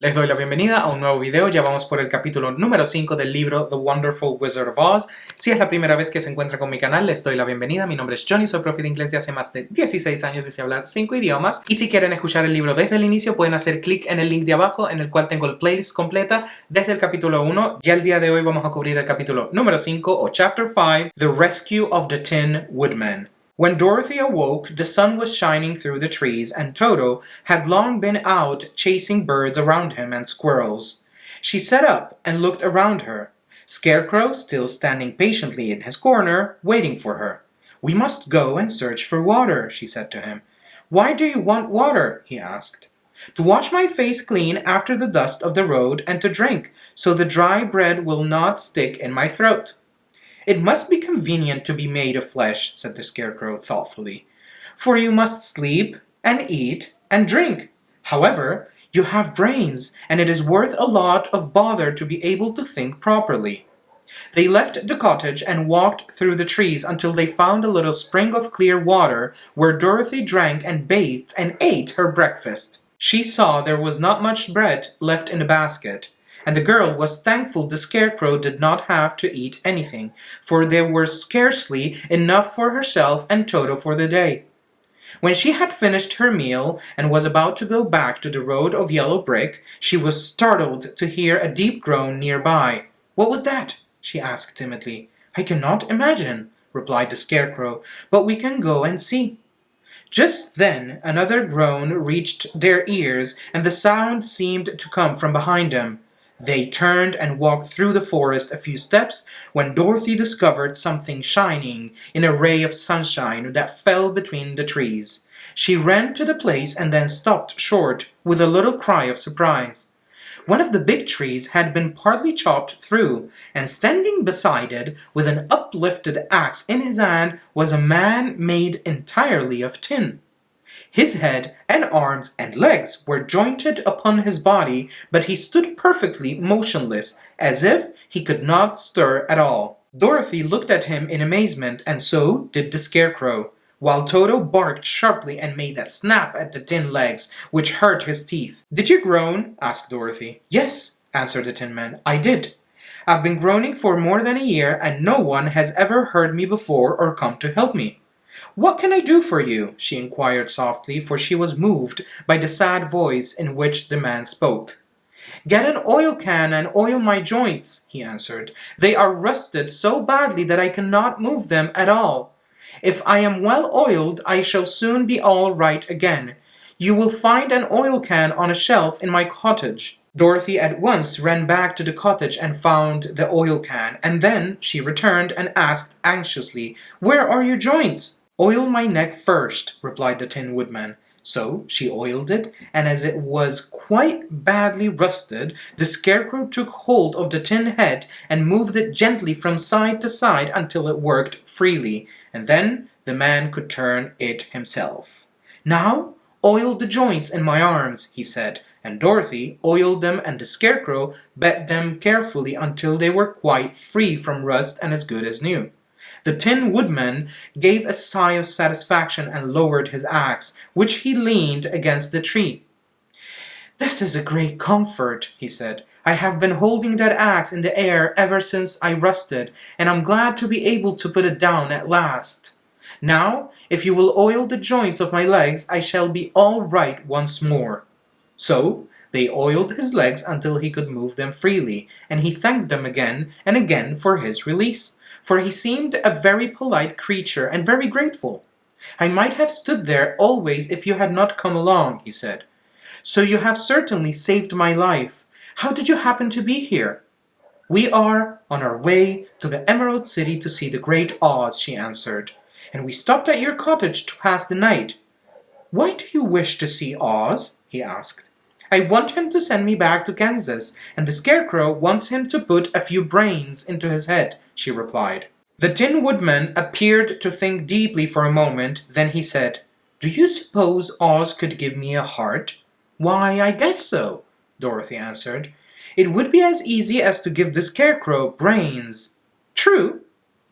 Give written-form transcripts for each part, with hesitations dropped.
Les doy la bienvenida a un nuevo video, ya vamos por el capítulo número 5 del libro The Wonderful Wizard of Oz. Si es la primera vez que se encuentra con mi canal, les doy la bienvenida. Mi nombre es Johnny, soy profe de inglés de hace más de 16 años y sé hablar 5 idiomas. Y si quieren escuchar el libro desde el inicio, pueden hacer clic en el link de abajo, en el cual tengo el playlist completa desde el capítulo 1. Ya el día de hoy vamos a cubrir el capítulo número 5 o Chapter 5, The Rescue of the Tin Woodman. When Dorothy awoke, the sun was shining through the trees, and Toto had long been out chasing birds around him and squirrels. She sat up and looked around her, Scarecrow still standing patiently in his corner, waiting for her. "We must go and search for water," she said to him. "Why do you want water?" he asked. "To wash my face clean after the dust of the road, and to drink, so the dry bread will not stick in my throat." "It must be convenient to be made of flesh," said the Scarecrow thoughtfully, "for you must sleep and eat and drink. However, you have brains, and it is worth a lot of bother to be able to think properly." They left the cottage and walked through the trees until they found a little spring of clear water where Dorothy drank and bathed and ate her breakfast. She saw there was not much bread left in the basket, and the girl was thankful the Scarecrow did not have to eat anything, for there were scarcely enough for herself and Toto for the day. When she had finished her meal and was about to go back to the road of yellow brick, she was startled to hear a deep groan nearby. "What was that?" she asked timidly. "I cannot imagine," replied the Scarecrow, "but we can go and see." Just then another groan reached their ears, and the sound seemed to come from behind them. They turned and walked through the forest a few steps when Dorothy discovered something shining in a ray of sunshine that fell between the trees. She ran to the place and then stopped short with a little cry of surprise. One of the big trees had been partly chopped through, and standing beside it with an uplifted axe in his hand was a man made entirely of tin. His head and arms and legs were jointed upon his body, but he stood perfectly motionless, as if he could not stir at all. Dorothy looked at him in amazement, and so did the Scarecrow, while Toto barked sharply and made a snap at the tin legs, which hurt his teeth. "Did you groan?" asked Dorothy. "Yes," answered the Tin Man, "I did. I've been groaning for more than a year, and no one has ever heard me before or come to help me." "What can I do for you?" she inquired softly, for she was moved by the sad voice in which the man spoke. "Get an oil can and oil my joints," he answered. "They are rusted so badly that I cannot move them at all. If I am well oiled, I shall soon be all right again. You will find an oil can on a shelf in my cottage." Dorothy at once ran back to the cottage and found the oil can, and then she returned and asked anxiously, "Where are your joints?" "Oil my neck first," replied the Tin Woodman. So she oiled it, and as it was quite badly rusted, the Scarecrow took hold of the tin head and moved it gently from side to side until it worked freely, and then the man could turn it himself. "Now oil the joints in my arms," he said, and Dorothy oiled them, and the Scarecrow bet them carefully until they were quite free from rust and as good as new. The Tin Woodman gave a sigh of satisfaction and lowered his axe, which he leaned against the tree. "This is a great comfort," he said. "I have been holding that axe in the air ever since I rusted, and I'm glad to be able to put it down at last. Now, if you will oil the joints of my legs, I shall be all right once more." So they oiled his legs until he could move them freely, and he thanked them again and again for his release, for he seemed a very polite creature and very grateful. "I might have stood there always if you had not come along," he said. "So you have certainly saved my life. How did you happen to be here?" "We are on our way to the Emerald City to see the Great Oz," she answered, "and we stopped at your cottage to pass the night." "Why do you wish to see Oz?" he asked. "I want him to send me back to Kansas, and the Scarecrow wants him to put a few brains into his head," she replied. The Tin Woodman appeared to think deeply for a moment, then he said, "Do you suppose Oz could give me a heart?" "Why, I guess so," Dorothy answered. "It would be as easy as to give the Scarecrow brains." "True,"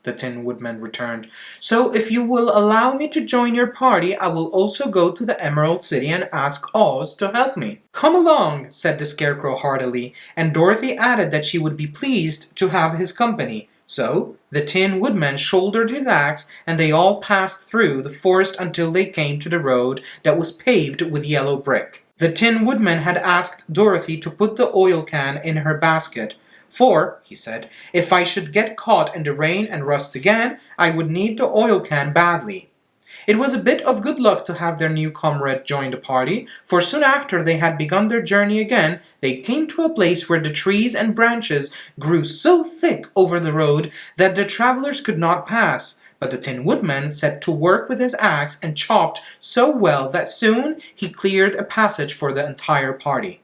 the Tin Woodman returned. "So if you will allow me to join your party, I will also go to the Emerald City and ask Oz to help me." "Come along," said the Scarecrow heartily, and Dorothy added that she would be pleased to have his company. So the Tin Woodman shouldered his axe, and they all passed through the forest until they came to the road that was paved with yellow brick. The Tin Woodman had asked Dorothy to put the oil can in her basket. "For," he said, "if I should get caught in the rain and rust again, I would need the oil can badly." It was a bit of good luck to have their new comrade join the party, for soon after they had begun their journey again, they came to a place where the trees and branches grew so thick over the road that the travelers could not pass. But the Tin Woodman set to work with his axe and chopped so well that soon he cleared a passage for the entire party.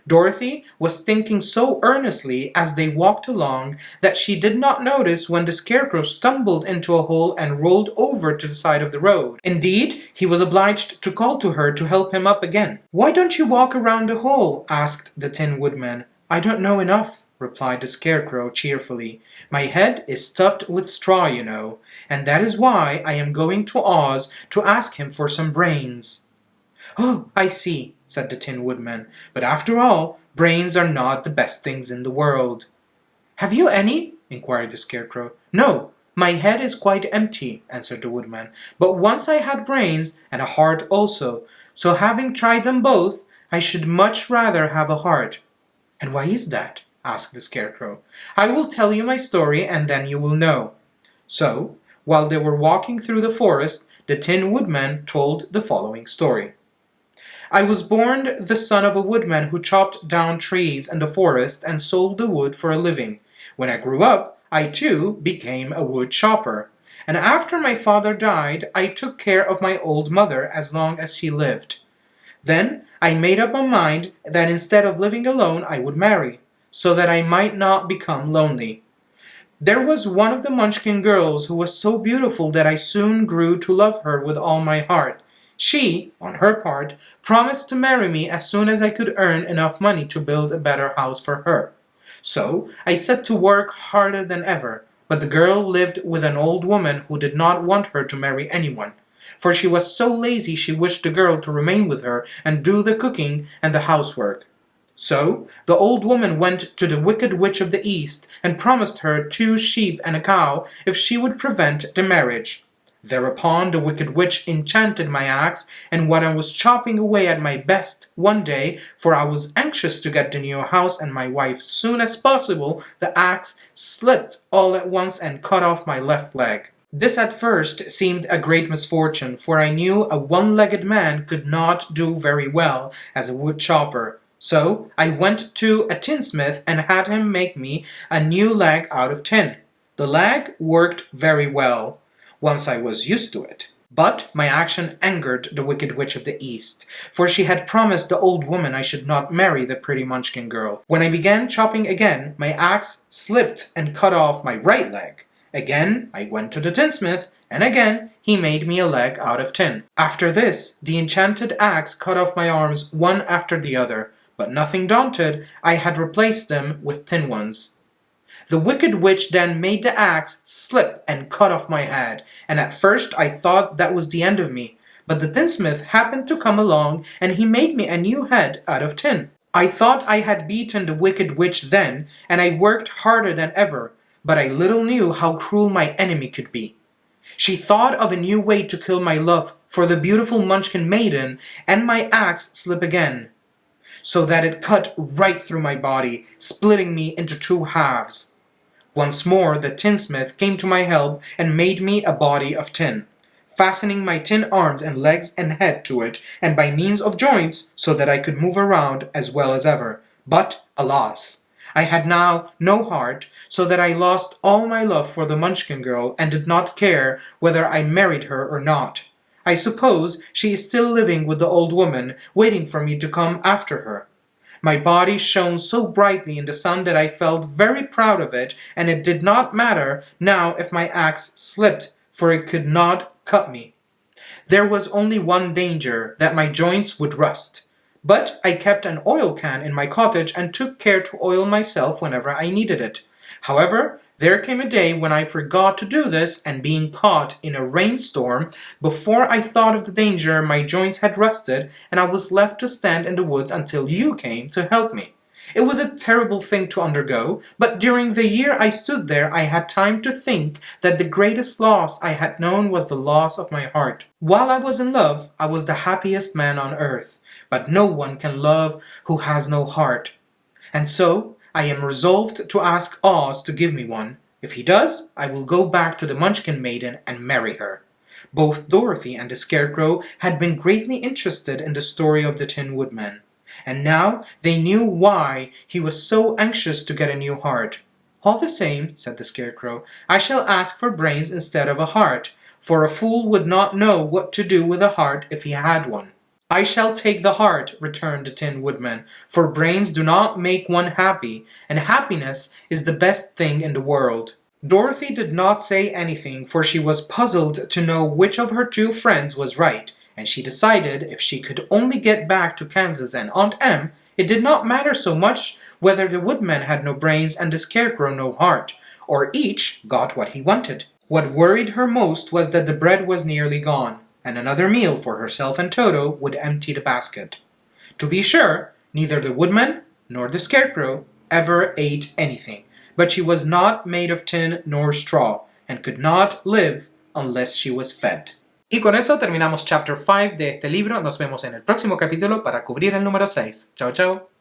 Dorothy was thinking so earnestly as they walked along that she did not notice when the Scarecrow stumbled into a hole and rolled over to the side of the road. Indeed, he was obliged to call to her to help him up again. "Why don't you walk around the hole?" asked the Tin Woodman. "I don't know enough," replied the Scarecrow cheerfully. "My head is stuffed with straw, you know, and that is why I am going to Oz to ask him for some brains." "Oh, I see," said the Tin Woodman. "But after all, brains are not the best things in the world." "Have you any?" inquired the Scarecrow. "No, my head is quite empty," answered the Woodman. "But once I had brains, and a heart also, so having tried them both, I should much rather have a heart." "And why is that?" asked the Scarecrow. "I will tell you my story, and then you will know." So, while they were walking through the forest, the Tin Woodman told the following story. "I was born the son of a woodman who chopped down trees in the forest and sold the wood for a living. When I grew up, I too became a wood chopper. And after my father died, I took care of my old mother as long as she lived. Then I made up my mind that instead of living alone, I would marry, so that I might not become lonely. There was one of the Munchkin girls who was so beautiful that I soon grew to love her with all my heart. She, on her part, promised to marry me as soon as I could earn enough money to build a better house for her. So I set to work harder than ever, but the girl lived with an old woman who did not want her to marry anyone, for she was so lazy she wished the girl to remain with her and do the cooking and the housework. So the old woman went to the Wicked Witch of the East and promised her 2 sheep and a cow if she would prevent the marriage. Thereupon the Wicked Witch enchanted my axe, and when I was chopping away at my best one day, for I was anxious to get the new house and my wife soon as possible, the axe slipped all at once and cut off my left leg. This at first seemed a great misfortune, for I knew a one-legged man could not do very well as a wood chopper. So I went to a tinsmith and had him make me a new leg out of tin. The leg worked very well once I was used to it. But my action angered the Wicked Witch of the East, for she had promised the old woman I should not marry the pretty Munchkin girl. When I began chopping again, my axe slipped and cut off my right leg. Again I went to the tinsmith, and again he made me a leg out of tin. After this, the enchanted axe cut off my arms one after the other, but nothing daunted, I had replaced them with tin ones. The Wicked Witch then made the axe slip and cut off my head, and at first I thought that was the end of me, but the tinsmith happened to come along, and he made me a new head out of tin. I thought I had beaten the Wicked Witch then, and I worked harder than ever, but I little knew how cruel my enemy could be. She thought of a new way to kill my love for the beautiful Munchkin maiden, and my axe slipped again, so that it cut right through my body, splitting me into 2 halves. Once more the tinsmith came to my help and made me a body of tin, fastening my tin arms and legs and head to it, and by means of joints, so that I could move around as well as ever. But, alas! I had now no heart, so that I lost all my love for the Munchkin girl and did not care whether I married her or not. I suppose she is still living with the old woman, waiting for me to come after her. My body shone so brightly in the sun that I felt very proud of it, and it did not matter now if my axe slipped, for it could not cut me. There was only one danger, that my joints would rust. But I kept an oil can in my cottage and took care to oil myself whenever I needed it. However, There came a day when I forgot to do this, and being caught in a rainstorm, before I thought of the danger, my joints had rusted, and I was left to stand in the woods until you came to help me. It was a terrible thing to undergo, but during the year I stood there I had time to think that the greatest loss I had known was the loss of my heart. While I was in love, I was the happiest man on earth, but no one can love who has no heart. And so, I am resolved to ask Oz to give me one. If he does, I will go back to the Munchkin Maiden and marry her. Both Dorothy and the Scarecrow had been greatly interested in the story of the Tin Woodman, and now they knew why he was so anxious to get a new heart. All the same, said the Scarecrow, I shall ask for brains instead of a heart, for a fool would not know what to do with a heart if he had one. I shall take the heart, returned the Tin Woodman, for brains do not make one happy, and happiness is the best thing in the world. Dorothy did not say anything, for she was puzzled to know which of her two friends was right, and she decided if she could only get back to Kansas and Aunt Em, it did not matter so much whether the Woodman had no brains and the Scarecrow no heart, or each got what he wanted. What worried her most was that the bread was nearly gone, and another meal for herself and Toto would empty the basket. To be sure, neither the Woodman nor the Scarecrow ever ate anything, but she was not made of tin nor straw, and could not live unless she was fed. Y con eso terminamos chapter 5 de este libro. Nos vemos en el próximo capítulo para cubrir el número 6. Chao, chao.